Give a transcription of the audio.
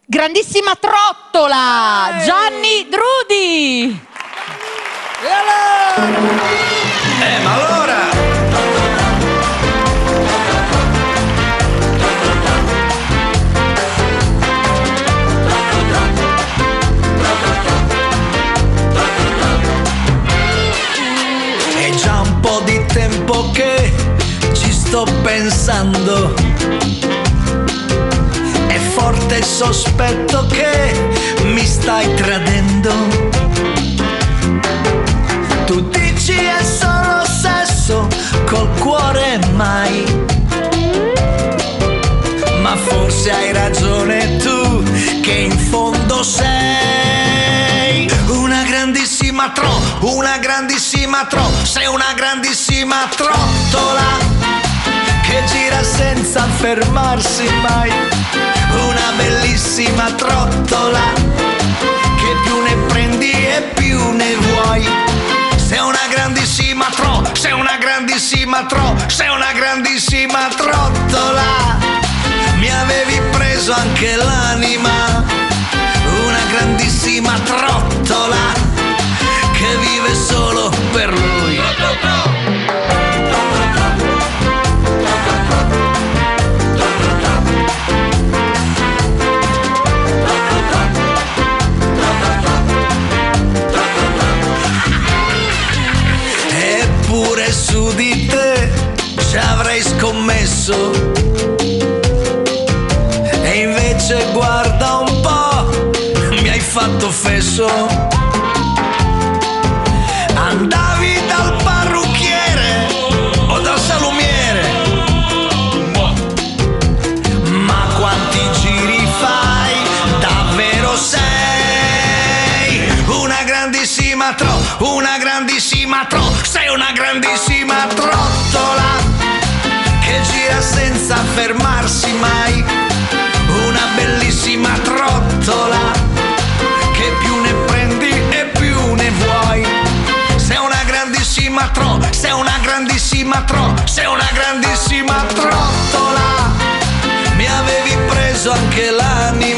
grandissima trottola, Gianni Drudi. Ma allora è già un po' di tempo che ci sto pensando. È forte il sospetto che mi stai tradendo. Tu dici è solo sesso, col cuore mai. Ma forse hai ragione tu, che in fondo sei una grandissima sei una grandissima trottola che gira senza fermarsi mai. Una bellissima trottola che più ne prendi e più ne vuoi. Sei una grandissima sei una grandissima sei una grandissima trottola. Mi avevi preso anche l'anima. Una grandissima trottola che vive solo per lui. Eppure su di te ci avrei scommesso. E invece guarda un po', mi hai fatto fesso. Andavi dal parrucchiere o dal salumiere, ma quanti giri fai, davvero sei una grandissima sei una grandissima trottola che gira senza fermarsi mai. Una bellissima trottola che più ne prendi e più ne vuoi. Sei una grandissima sei una grandissima sei una grandissima trottola. Mi avevi preso anche l'anima.